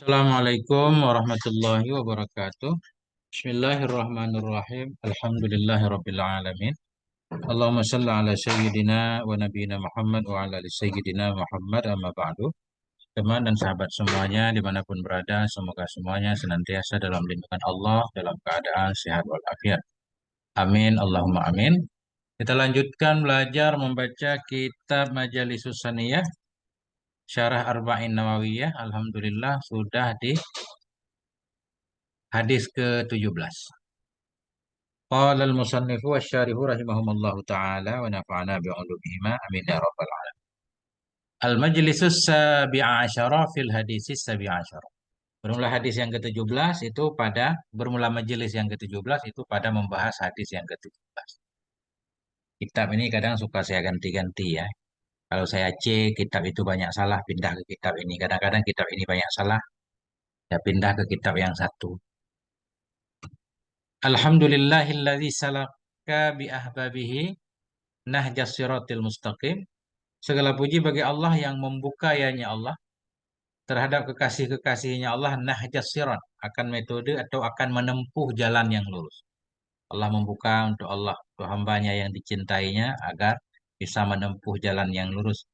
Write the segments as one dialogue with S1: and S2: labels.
S1: Assalamualaikum warahmatullahi wabarakatuh. Bismillahirrahmanirrahim. Alhamdulillahirabbil alamin. Allahumma shalli ala sayyidina wa nabiyina Muhammad wa ala ali sayyidina Muhammad amma ba'du. Teman dan sahabat semuanya dimanapun berada, semoga semuanya senantiasa dalam lindungan Allah dalam keadaan sehat walafiat. Amin. Allahumma amin. Kita lanjutkan belajar membaca kitab Majalisus Saniyah Syarah Arba'in Nawawiyah. Alhamdulillah sudah di hadis ke-17. Qala al-musannifu wasyarihu rahimahumullahu ta'ala wa nafa'ana bi'ulumihima amin ya rabbal alamin. Al-majlisus sabi'a asyara fil hadisis sabi'a asyara. Bermula hadis yang ke-17 itu pada bermula majelis yang ke-17 itu pada membahas hadis yang ke-17. Kitab ini kadang suka saya ganti-ganti ya. Kalau saya C, kitab itu banyak salah, pindah ke kitab ini. Kadang-kadang kitab ini banyak salah, saya pindah ke kitab yang satu. Alhamdulillahilladzi salaka bi ahbabihi nahjas siratil mustaqim. Segala puji bagi Allah yang membuka yanya Allah terhadap kekasih-kekasihnya Allah nahjas sirat akan metode atau akan menempuh jalan yang lurus. Allah membuka untuk Allah, untuk hambanya yang dicintainya agar bisa menempuh jalan yang lurus.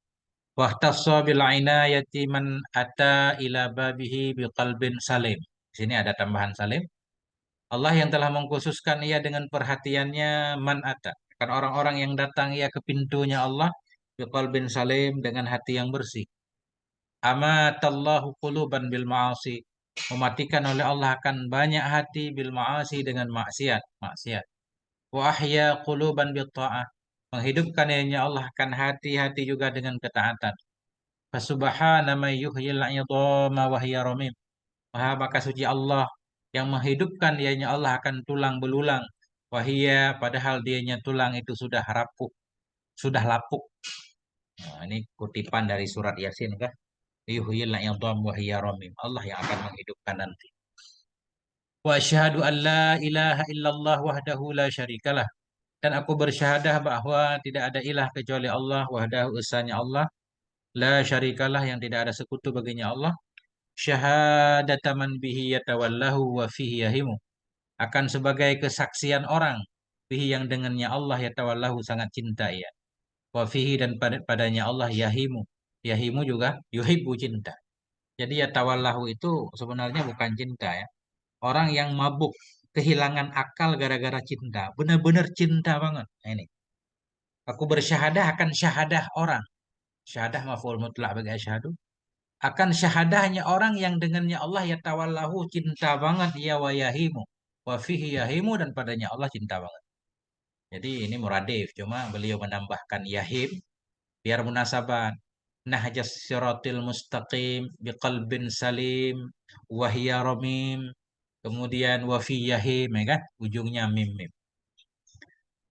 S1: Wahtassa bil inayati man ata ila babihi biqalbin salim. Di sini ada tambahan salim. Allah yang telah mengkhususkan ia dengan perhatiannya man ata. Kan orang-orang yang datang ia ke pintunya Allah biqalbin salim dengan hati yang bersih. Amatallahu quluban bil ma'asi. Mematikan oleh Allah akan banyak hati bil ma'asi dengan maksiat, maksiat. Wa ahya quluban bit ta'ah. Menghidupkan ianya Allah akan hati-hati juga dengan ketaatan. Fasubhana may yuhyil 'idhama wa hiya ramim. Maha maka suci Allah yang menghidupkan ianya Allah akan tulang belulang. Wahia padahal dianya tulang itu sudah rapuh, sudah lapuk. Nah, ini kutipan dari surat Yasin kan? Yuhyil 'idham wa hiya ramim. Allah yang akan menghidupkan nanti. Wa asyhadu an la ilaha illallah wahdahu la syarikalah. Dan aku bersyahadah bahwa tidak ada ilah kecuali Allah wahdahu esanya Allah. La syarikalah yang tidak ada sekutu baginya Allah. Syahadataman bihi yatawallahu wa fihi yahimu. Akan sebagai kesaksian orang. Bihi yang dengannya Allah yatawallahu sangat cinta ia. Wa fihi dan padanya Allah yahimu. Yahimu juga yuhibbu cinta. Jadi yatawallahu itu sebenarnya bukan cinta ya. Orang yang mabuk, kehilangan akal gara-gara cinta. Benar-benar cinta banget. Nah, ini. Aku bersyahadah akan syahadah orang. Syahadah maf'ul mutlak bagi asyhadu. Akan syahadahnya orang yang dengannya Allah ya tawallahu cinta banget ya wa yahimu. Wa fihi yahimu dan padanya Allah cinta banget. Jadi ini muradif. Cuma beliau menambahkan yahim biar munasabah. Nahjas siratil mustaqim biqalbin salim wahya ramim. Kemudian wafi yahim ya kan? Ujungnya mim mim.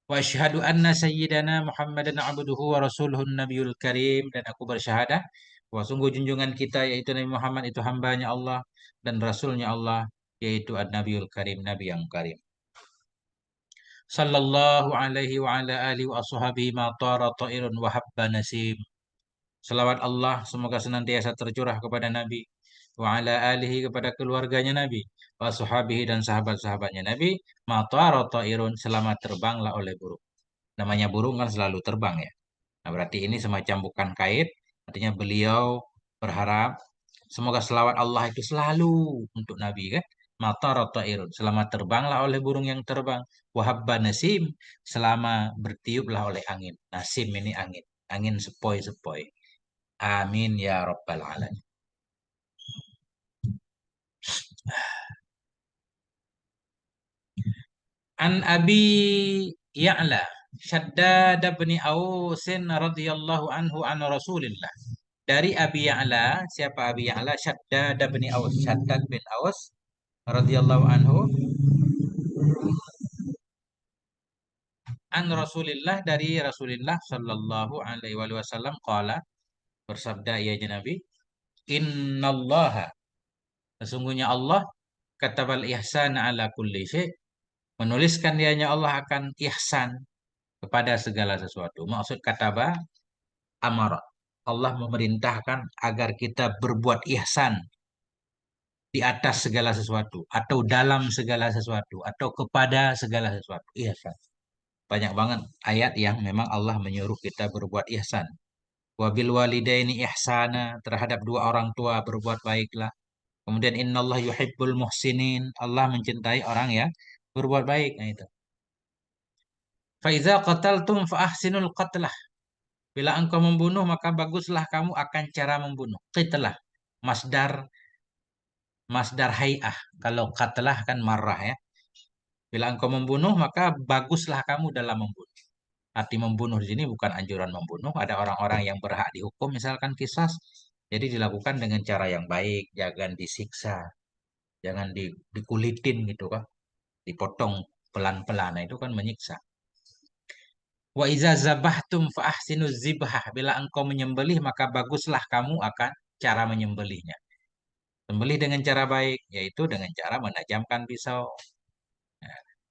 S1: Wa asyhadu anna sayyidana Muhammadan abduhu wa rasuluhun nabiyul karim. Dan aku bersyahadah bahwa sungguh junjungan kita yaitu Nabi Muhammad itu hambanya Allah dan rasulnya Allah yaitu ad-nabiyul karim, nabi yang karim. Sallallahu alaihi wa ala alihi wa ashabihi ma tara ta'irun wa habba nasim. Selawat Allah semoga senantiasa tercurah kepada Nabi wa ala alihi kepada keluarganya Nabi wa sahabihi dan sahabat-sahabatnya Nabi ma tara ta'irun selama terbanglah oleh burung. Namanya burung kan selalu terbang ya. Nah, berarti ini semacam bukan kait, artinya beliau berharap semoga selawat Allah itu selalu untuk Nabi kan. Mata rotairun, selama terbanglah oleh burung yang terbang. Wahabba nasim, selama bertiuplah oleh angin. Nasim ini angin, angin sepoi-sepoi. Amin ya rabbal alamin. An Abi Ya'la Shaddad bin Ausin radhiyallahu anhu an Rasulillah. Dari Abi Ya'la, siapa Abi Ya'la? Shaddad bin Aus. Shaddad bin Aus radhiyallahu anhu an Rasulillah dari Rasulillah sallallahu alaihi wasallam qala bersabda ya Nabi, innallaha sesungguhnya Allah katabal ihsan ala kulli syai menuliskan dianya Allah akan ihsan kepada segala sesuatu. Maksud kataba amarat. Allah memerintahkan agar kita berbuat ihsan di atas segala sesuatu, atau dalam segala sesuatu, atau kepada segala sesuatu. Ihsan. Banyak banget ayat yang memang Allah menyuruh kita berbuat ihsan. Wabil walidaini ihsana, terhadap dua orang tua berbuat baiklah. Kemudian innallah yuhibbul muhsinin, Allah mencintai orang yang berbuat baik. Nah itu. Faiza qataltum fa ahsinul qatlah. Bila engkau membunuh maka baguslah kamu akan cara membunuh. Qitlah. Masdar masdar hay'ah. Kalau qatlah kan marah ya. Bila engkau membunuh maka baguslah kamu dalam membunuh. Arti membunuh di sini bukan anjuran membunuh. Ada orang-orang yang berhak dihukum misalkan kisas. Jadi dilakukan dengan cara yang baik, jangan disiksa, jangan dikulitin gitu kan, dipotong pelan-pelan. Nah, itu kan menyiksa. Wa iza zabahtum fa ahsinu zibhah. Bila engkau menyembelih maka baguslah kamu akan cara menyembelihnya. Sembelih dengan cara baik, yaitu dengan cara menajamkan pisau.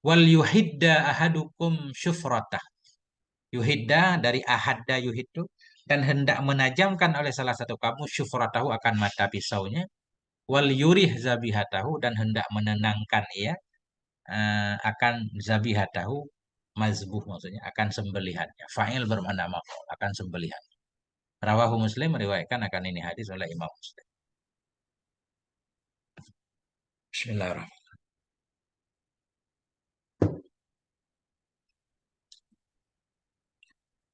S1: Wal yuhidda ahadukum syufratah. Yuhidda dari ahadda yuhiddu, dan hendak menajamkan oleh salah satu kamu syufratahu akan mata pisaunya. Wal yurih zabihatahu, dan hendak menenangkan ia akan zabihatahu, mazbuh maksudnya akan sembelihannya. Fa'il bermakna maf'ul, akan sembelihan. Rawahu Muslim, meriwayatkan akan ini hadis oleh Imam Muslim. Bismillahirrahmanirrahim.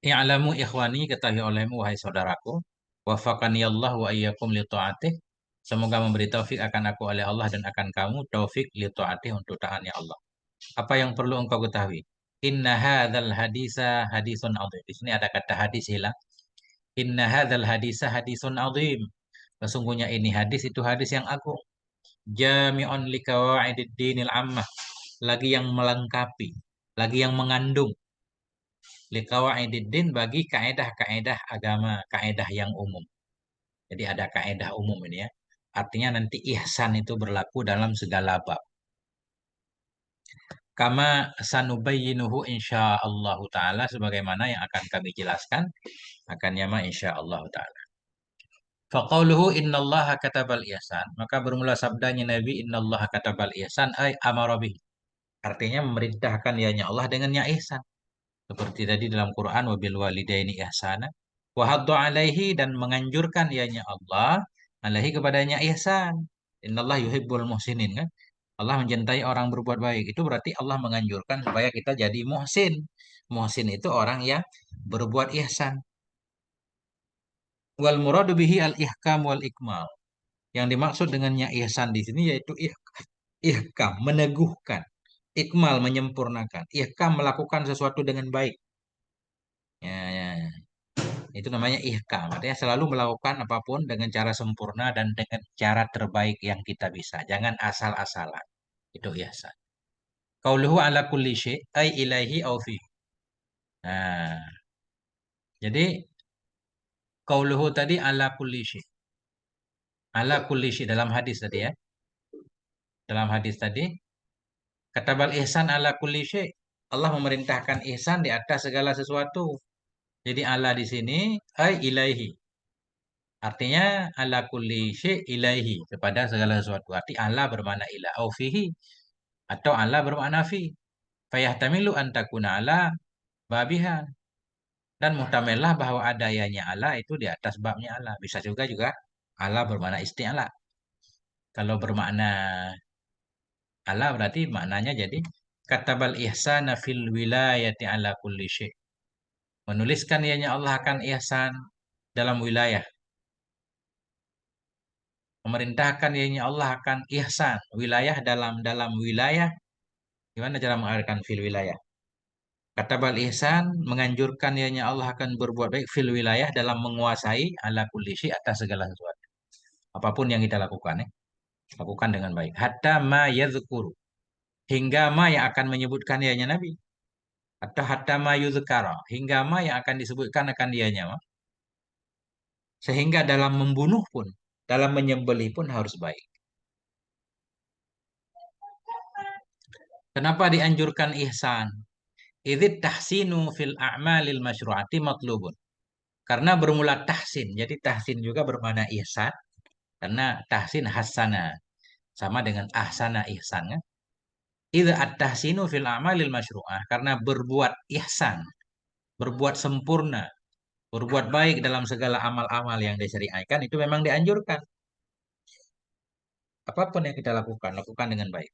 S1: I'lamu ikhwani, ketahui olehmu wahai saudaraku, wafaqani Allah wa iyyakum li ta'atih. Semoga memberi taufik akan aku oleh Allah dan akan kamu taufik li ta'atih, untuk taatnya Allah. Apa yang perlu engkau ketahui? Inna hadzal hadisa hadisun adzim. Di sini ada kata hadis hilang. Inna hadzal hadisa hadisun adzim. Sesungguhnya ini hadis itu hadis yang agung. Jami'un li qawaidid dinil ammah. Lagi yang melengkapi, lagi yang mengandung liqawaididdin, bagi kaedah-kaedah agama, kaedah yang umum. Jadi ada kaedah umum ini ya. Artinya nanti ihsan itu berlaku dalam segala bab. Kama sanubayyinuhu insyaallah taala, sebagaimana yang akan kami jelaskan akan yama insyaallah taala. Faqauluhu innallaha katabal ihsan. Maka bermula sabdanya Nabi innallaha katabal ihsan ay amara bih. Artinya memerintahkan ianya Allah dengannya ihsan. Seperti tadi dalam Quran wabil walidaini ihsana. Wa haddu alaihi, dan menganjurkan ianya Allah alaihi kepadanya ihsan. Innallah yuhibbul muhsinin kan. Allah mencintai orang berbuat baik. Itu berarti Allah menganjurkan supaya kita jadi muhsin. Muhsin itu orang yang berbuat ihsan. Wal muradu bihi al ihkam wal ikmal. Yang dimaksud dengannya ihsan di sini yaitu ihkam, meneguhkan. Ikmal, menyempurnakan. Ihkam, melakukan sesuatu dengan baik. Ya, ya, ya. Itu namanya ihkam. Artinya selalu melakukan apapun dengan cara sempurna dan dengan cara terbaik yang kita bisa. Jangan asal-asalan. Itu ihsan. Qauluhu ala kulli syai' ay ilaihi au fi. Nah, jadi qauluhu tadi ala kulli syai'. Ala kulli syai' dalam hadis tadi ya. Dalam hadis tadi, katabal ihsan ala kulli syai'. Allah memerintahkan ihsan di atas segala sesuatu. Jadi ala di sini ay ilaihi. Artinya ala kulli syai' ilaihi, kepada segala sesuatu. Arti ala bermakna ila au fihi, atau ala bermakna fi. Fayahtamilu an takuna ala babiha. Dan muhtamilah bahwa adanya ala itu di atas babnya ala. Bisa juga ala bermakna isti'ala. Kalau bermakna ala berarti maknanya jadi katabal ihsana fil wilayati ala kulli syai'. Menuliskan ianya Allah akan ihsan dalam wilayah. Memerintahkan ianya Allah akan ihsan wilayah, dalam wilayah. Gimana cara mengartikan fil wilayah? Katabal ihsan menganjurkan ianya Allah akan berbuat baik fil wilayah, dalam menguasai ala kulli syai', atas segala sesuatu. Apapun yang kita lakukan ya, lakukan dengan baik. Hatta ma yadhkuru, hingga ma yang akan menyebutkan ianya Nabi. Atau hatta ma yudhkara, hingga ma yang akan disebutkan akan dianya. Sehingga dalam membunuh pun, dalam menyembelih pun harus baik. Kenapa dianjurkan ihsan? Idzit tahsinu fil a'malil masyru'ati matlubun. Karena bermula tahsin. Jadi tahsin juga bermakna ihsan. Karena tahsin hasana. Sama dengan ahsana ihsan kan? Idza at-tahsinu fil a'malil masyru'ah, karena berbuat ihsan, berbuat sempurna, berbuat baik dalam segala amal-amal yang disyariatkan itu memang dianjurkan. Apapun yang kita lakukan, lakukan dengan baik.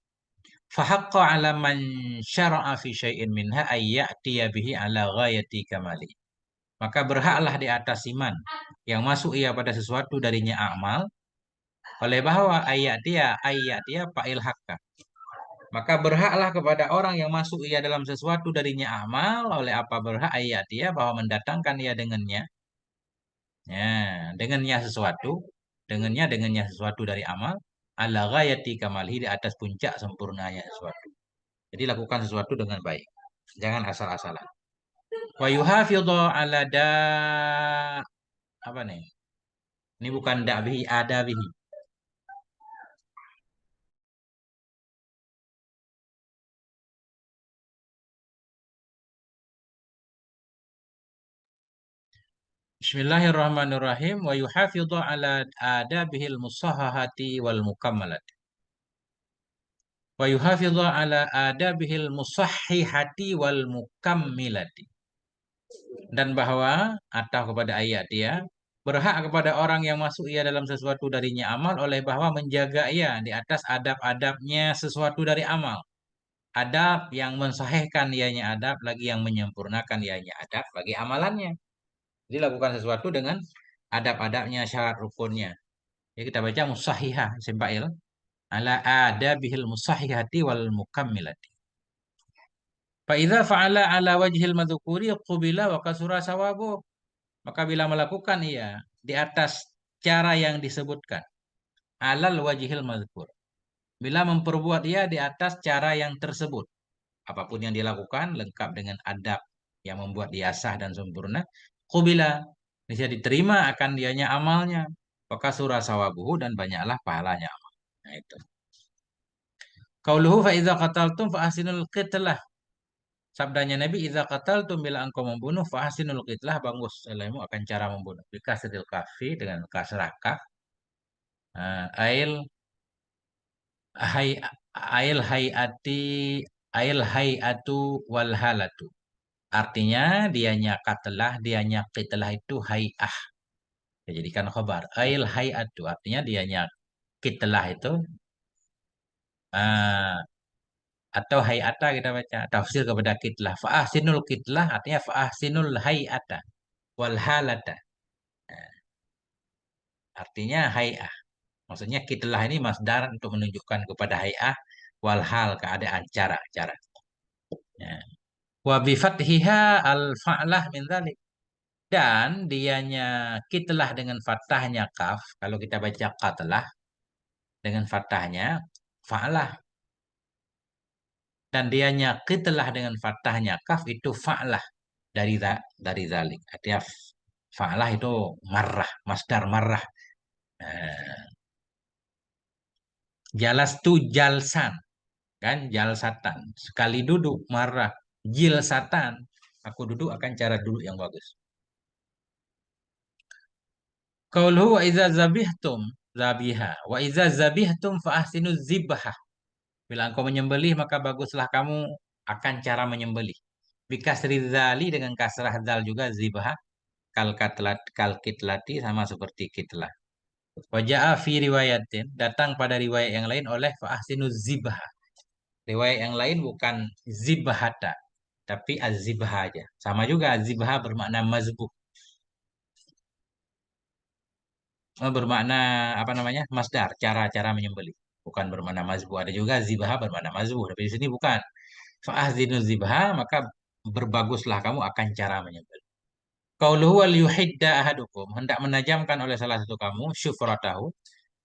S1: Fahaqqa 'ala man syara'a fi syai'in minha ay ya'tiya bihi 'ala ghayati kamali. Maka berhaklah di atas iman yang masuk ia pada sesuatu darinya amal, oleh bahwa ayat dia fa'il hakka. Maka berhaklah kepada orang yang masuk ia dalam sesuatu darinya amal, oleh apa berhak ayat dia bahwa mendatangkan ia dengannya, ya, dengannya sesuatu dari amal, ala ghayati kamalihi, di atas puncak sempurnanya sesuatu. Jadi lakukan sesuatu dengan baik. Jangan asal-asalan. Wa yuhafidhu ala apa nih? Ini bukan da'bihi, adabihi. Bismillahirrahmanirrahim. Wa yuhafidhu ala adabihil musahhahati wal mukammalat. Wa yuhafidhu ala adabihil musahhihati wal mukammilati. Dan bahwa atau kepada ayat dia berhak kepada orang yang masuk ia dalam sesuatu darinya amal, oleh bahwa menjaga ia di atas adab-adabnya sesuatu dari amal. Adab yang mensahihkan ianya adab, lagi yang menyempurnakan ianya adab bagi amalannya. Jadi lakukan sesuatu dengan adab-adabnya, syarat rukunnya. Ya, kita baca musahihah simpail ala adabihil musahihati wal mukammilati. Fa idza fa'ala ala wajhil madhkuri qubila wa kasura sawabu. Maka bila melakukan ia di atas cara yang disebutkan, alal wajhil madhkur. Bila memperbuat ia di atas cara yang tersebut, apapun yang dilakukan lengkap dengan adab yang membuat dia sah dan sempurna, qubila, bisa diterima akan dianya amalnya. Maka surah sawabuhu, dan banyaklah pahalanya amal. Nah itu. Qauluhu fa idza qataltum fa ahsinul qitlah. Sabdanya Nabi, idza qataltum, bila engkau membunuh, fa ahsinul qitlah, bagus ilmu akan cara membunuh. Bikasril kafi, dengan kasrah kaf. Ail hay ail hayati ail hayatu wal halatu. Artinya dianya qatlah, dianya qitlah itu hayah. Ya, jadikan khabar. Ail hayatu, artinya dianya qitlah itu ah, atau hayata, kita baca tafsir kepada kitlah. Fa'ahsinul kitlah artinya fa'ahsinul hayata wal halata. Artinya hayah. Maksudnya kitlah ini masdar untuk menunjukkan kepada hayah, wal hal, keadaan, cara. Ya. Wa bi fathiha al fa'lah min dzalik. Dan dianya kitlah dengan fathahnya kaf. Kalau kita baca qatlah dengan fathahnya fa'lah. Dan dianya kitlah dengan fathahnya kaf, itu fa'lah dari zalik. Artinya fa'lah itu marrah, masdar marrah. Eh, Jalas tu jalsan, kan, jalsatan. Sekali duduk marrah, jilsatan. Aku duduk akan cara duduk yang bagus. Qauluhu wa idza zabihtum zabiha wa idza zabihtum fa ahsinu zibha. Bila engkau menyembelih, maka baguslah kamu akan cara menyembelih. Bikasri dzali, dengan kasrah dzal juga, zibha, kal kitlati, sama seperti kitlah. Waja'a fi riwayatin, datang pada riwayat yang lain oleh fa ahsinu zibha. Riwayat yang lain bukan zibhata, tapi az-zibha aja. Sama juga az-zibha bermakna mazbuh. Bermakna apa namanya? Masdar, cara-cara menyembelih. Bukan bermakna mazbuh. Ada juga zibha bermakna mazbuh, tapi di sini bukan. Fa'ahzinu zibha, maka berbaguslah kamu akan cara menyembelih. Qauluhu wal yuhidda ahadukum, hendak menajamkan oleh salah satu kamu syufratahu,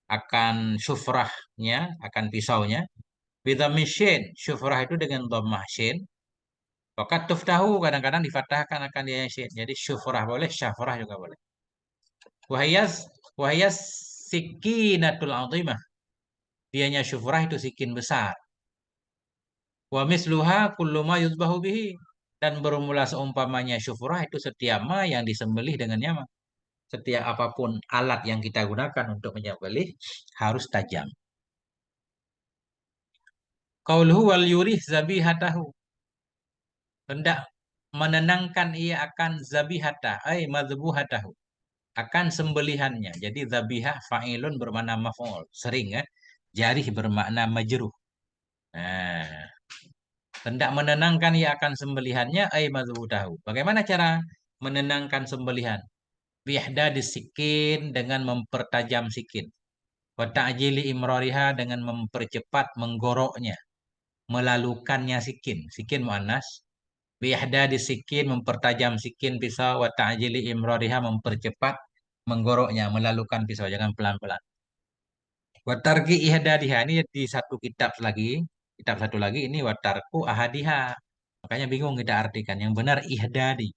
S1: akan syufrahnya, akan pisaunya. Bidhammi syin, syufrah itu dengan dhammah syin. Fakat tuftahu, kadang-kadang difathahkan akan dia syin. Jadi syufrah boleh, syafrah juga boleh. Wahiyas wahiyas sikinatul azimah. Dianya syufrah itu sikin besar. Wa misluha kullu ma yuzbahu bihi. Dan bermula seumpamanya syufrah itu setiap ma yang disembelih dengannya. Setiap apapun alat yang kita gunakan untuk menyembelih harus tajam. Qauluhu wal yurih zabihatahu. Hendak menenangkan ia akan zabihata, ay madbuhatahu. Akan sembelihannya. Jadi zabihah fa'ilun bermakna maf'ul. Sering ya. Jarih bermakna majruh. Nah, hendak menenangkan ia akan sembelihannya ay madbuhatahu. Bagaimana cara menenangkan sembelihan? Bihda disikin dengan mempertajam sikin. Wa ta'jili imrariha dengan mempercepat menggoroknya, melalukannya sikin. Sikin muannas. Bihda disikin mempertajam sikin pisau, wa ta'jili imrariha mempercepat menggoroknya, melalukan pisau, jangan pelan-pelan. Watarki ihdadiha ini di satu kitab lagi, kitab satu lagi ini watarku ahadiha. Makanya bingung kita artikan. Yang benar ihdadi.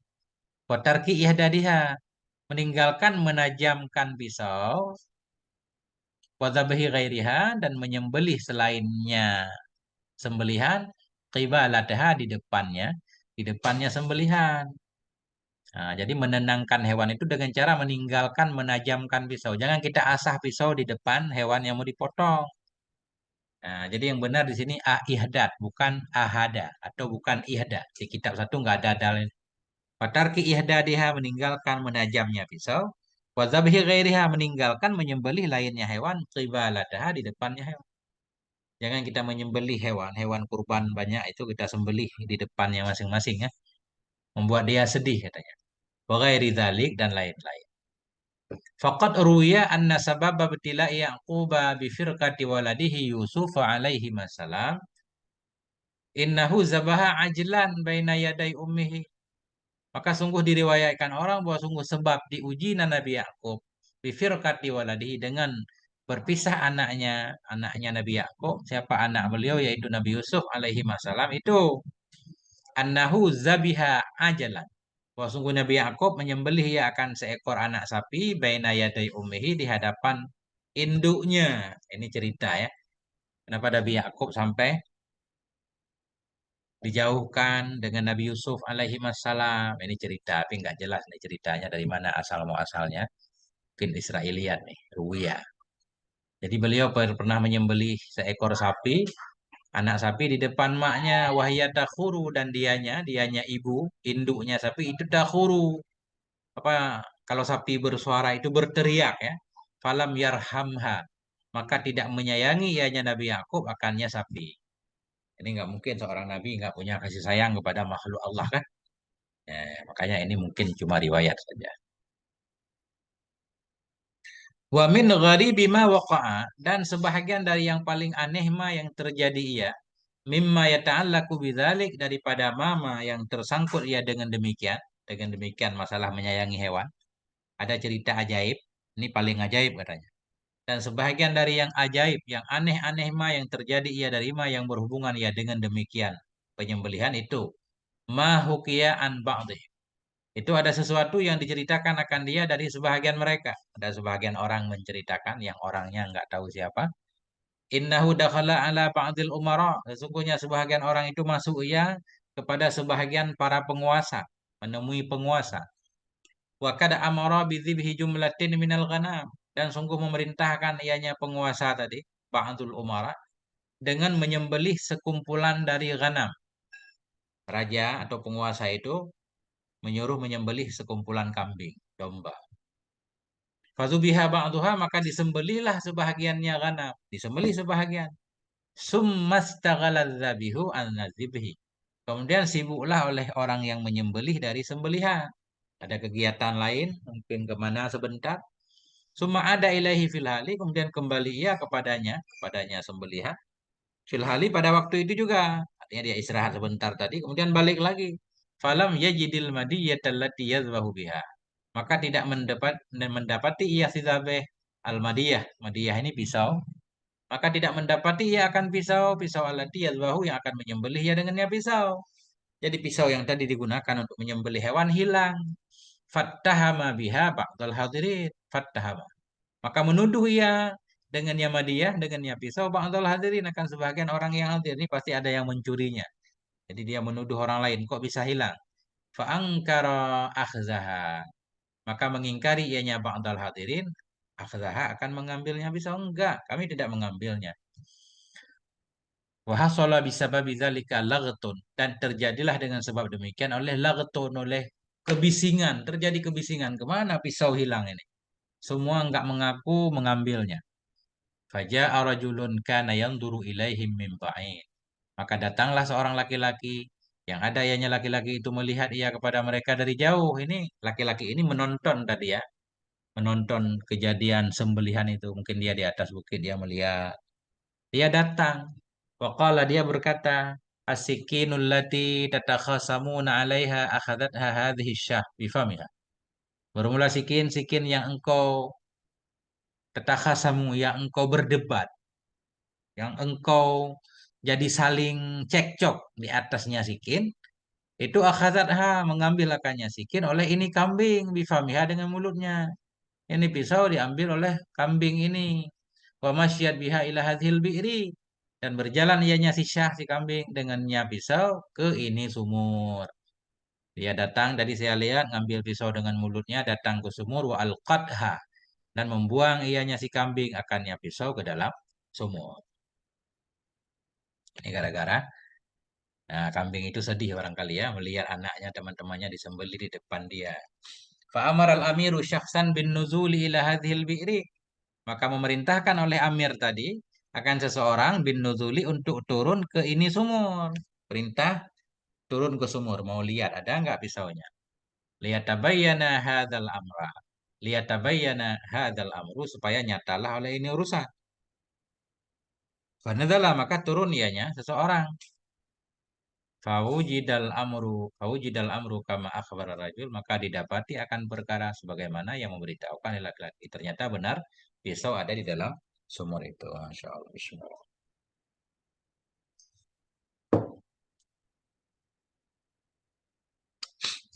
S1: Watarki ihdadiha meninggalkan menajamkan pisau, wadzabahi ghairiha dan menyembelih selainnya sembelihan, qibalataha di depannya sembelihan. Nah, jadi menenangkan hewan itu dengan cara meninggalkan menajamkan pisau. Jangan kita asah pisau di depan hewan yang mau dipotong. Nah, jadi yang benar di sini ihdad, bukan ahada atau bukan ihda. Di kitab satu nggak ada dalil. Fatarki ihdadiha meninggalkan menajamnya pisau. Wadzabhi ghairiha meninggalkan menyembelih lainnya hewan. Qibalataha di depannya hewan. Jangan kita menyembelih hewan, hewan kurban banyak itu kita sembelih di depannya masing-masing ya. Membuat dia sedih katanya. Wa ghairi dzalik dan lain-lain. Faqad ruwiya anna sababa ibtila'i Yaquba bi firqati waladihi Yusuf alaihi salam innahu zabaha ajlan baina yaday ummihi. Maka sungguh diriwayatkan orang bahwa sungguh sebab diujinya Nabi Yakub bi firqati waladihi dengan berpisah anaknya Nabi Yakub. Siapa anak beliau yaitu Nabi Yusuf alaihi salam itu annahu zabiha ajalan. Bahwa sungguh Nabi Yakub menyembelih ia akan seekor anak sapi baina yaday ummihi di hadapan induknya. Ini cerita ya. Kenapa Nabi Yakub sampai dijauhkan dengan Nabi Yusuf alaihi wassalam. Ini cerita, tapi nggak jelas nih ceritanya dari mana asal muasalnya. Mungkin Israiliyat nih, Ruwiyah. Jadi beliau pernah menyembelih seekor sapi, anak sapi di depan maknya, wahya dakhuru dan dianya ibu, induknya sapi itu dakhuru. Apa kalau sapi bersuara itu berteriak ya. Falam yarhamha. Maka tidak menyayangi ianya Nabi Yakub akannya sapi. Ini nggak mungkin seorang nabi nggak punya kasih sayang kepada makhluk Allah kan? Makanya ini mungkin cuma riwayat saja. Wa min gharibi ma waqa'a dan sebahagian dari yang paling aneh ma yang terjadi ia mimma yata'allaqu bidzalik daripada mama yang tersangkut ia dengan demikian masalah menyayangi hewan. Ada cerita ajaib, ini paling ajaib katanya. Dan sebahagian dari yang ajaib, yang aneh-aneh ma yang terjadi ia dari ma yang berhubungan ia dengan demikian penyembelihan itu ma hukiya an ba'dih. Itu ada sesuatu yang diceritakan akan dia dari sebahagian mereka. Ada sebahagian orang menceritakan yang orangnya nggak tahu siapa. Innahu dakhala ala ba'dil umara. Sesungguhnya sebahagian orang itu masuk ia kepada sebahagian para penguasa, menemui penguasa. Wa kada amara bidzibhi jumlatin minal ghanam dan sungguh memerintahkan ianya penguasa tadi, ba'dul umara dengan menyembelih sekumpulan dari ghanam. Raja atau penguasa itu menyuruh menyembelih sekumpulan kambing, domba. Fazubiha ba'duha maka disembelihlah sebahagiannya ghanam, disembelih sebahagian. Summastaghaladzabihu an nazibhi. Kemudian sibuklah oleh orang yang menyembelih dari sembelihan. Ada kegiatan lain, mungkin kemana sebentar. Summa ada ilahi filhali, kemudian kembali ia kepadanya sembelihan. Filhali pada waktu itu juga. Artinya dia istirahat sebentar tadi, kemudian balik lagi. Falam yajidil madiyatallati yazbahu biha. Maka tidak mendapati ia si zabeh al-madiyah. Madiyah ini pisau. Maka tidak mendapati ia akan pisau allati yazbahu yang akan menyembelih ia dengannya pisau. Jadi pisau yang tadi digunakan untuk menyembelih hewan hilang. Fattahama biha ba'dal hadirin. Fattahama. Maka menuduh ia dengan Yamadiyah, dengan ya pisau, ba'dal hadirin akan sebagian orang yang hadir. Ini pasti ada yang mencurinya. Jadi dia menuduh orang lain, kok bisa hilang? Fa'angkara akhzaha. Maka mengingkari ianya ba'dal hadirin, akhzaha akan mengambilnya pisau. Enggak, kami tidak mengambilnya. Wa hasala bisababi dzalika laghtun, dan terjadilah dengan sebab demikian oleh laghtun, oleh kebisingan, terjadi kebisingan. Kemana pisau hilang ini? Semua enggak mengaku mengambilnya. Faja'a rajulun kana yanzuru ilaihim min ba'id. Maka datanglah seorang laki-laki, yang ada ianya laki-laki itu melihat ia kepada mereka dari jauh. Ini laki-laki ini menonton tadi ya, menonton kejadian sembelihan itu. Mungkin dia di atas bukit, dia melihat. Dia datang. Waqala, dia berkata, As-sikinul lati tatakhasamuna 'alaiha akhadatha hadhihi syah bifamiha. Bermula sikin, sikin yang engkau tatakhasamu, yang engkau berdebat, yang engkau jadi saling cekcok di atasnya sikin, itu akhazatha, mengambil akannya sikin oleh ini kambing bifamiha, dengan mulutnya. Ini pisau diambil oleh kambing ini. Wa masyiyat biha ila hadhil bi'ri, dan berjalan ianya si Syah, si kambing, dengannya pisau ke ini sumur. Dia datang, tadi saya lihat ngambil pisau dengan mulutnya, datang ke sumur, wa alqadha, dan membuang ianya si kambing akannya pisau ke dalam sumur. Ini gara-gara, nah, kambing itu sedih barangkali ya melihat anaknya, teman-temannya disembelih di depan dia. Fa'amar al-amiru syakhsan bin nuzuli ila hadhil bi'ri. Maka memerintahkan oleh Amir tadi akan seseorang bin nuzuli untuk turun ke ini sumur. Perintah turun ke sumur, mau lihat ada nggak pisaunya. Lihat tabayyana hadzal amra. Lihat tabayyana hadzal amru, supaya nyatalah oleh ini urusan. Fanadzala, maka turun ianya seseorang. Fawujidal amru kama akhbar rajul, maka didapati akan perkara sebagaimana yang memberitahukan laki-laki. Ternyata benar pisau ada di dalam sumur itu. Masya Allah. Bismillah.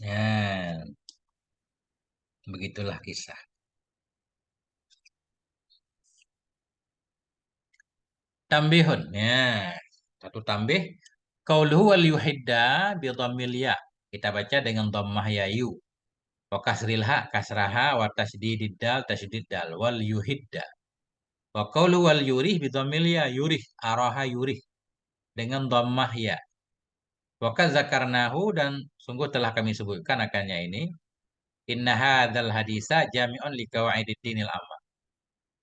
S1: Ya, begitulah kisah. Tambihun. Ya, satu tambih. Qauluhu wal yuhidda bi dhammil ya. Kita baca dengan dhammah ya yu. Wa kasril ha kasraha wa tasdidid dal tasdid dal wal yuhidda. Wa qaulu wal yurih bi dhammil ya yurih araha yurih dengan dhammah ya. Wa zakarnahu, dan sungguh telah kami sebutkan akannya ini. Inna hadzal hadisa jami'un li qawaidid dinil amma.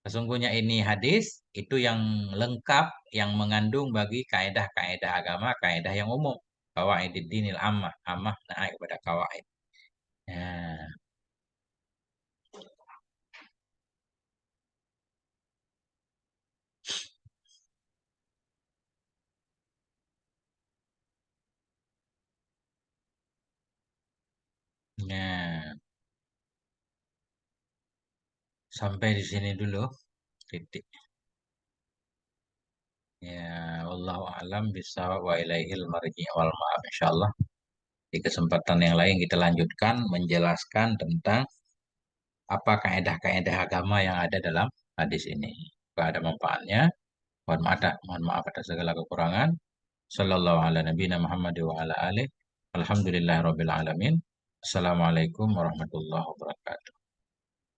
S1: Sesungguhnya ini hadis itu yang lengkap, yang mengandung bagi kaedah-kaedah agama, kaedah yang umum. Qawaidid dinil ammah, ammah naik kepada kawaid. Nah, nah, sampai di sini dulu titik. Ya, wallahu alam bisawab wa ilaihil marji wal ma'ab, insyaallah. Di kesempatan yang lain kita lanjutkan menjelaskan tentang apa kaedah-kaedah agama yang ada dalam hadis ini. Jika ada manfaatnya, mohon maaf atas segala kekurangan. Sallallahu ala nabiyina Muhammad wa ala alihi. Alhamdulillah rabbil alamin. Assalamualaikum warahmatullahi wabarakatuh.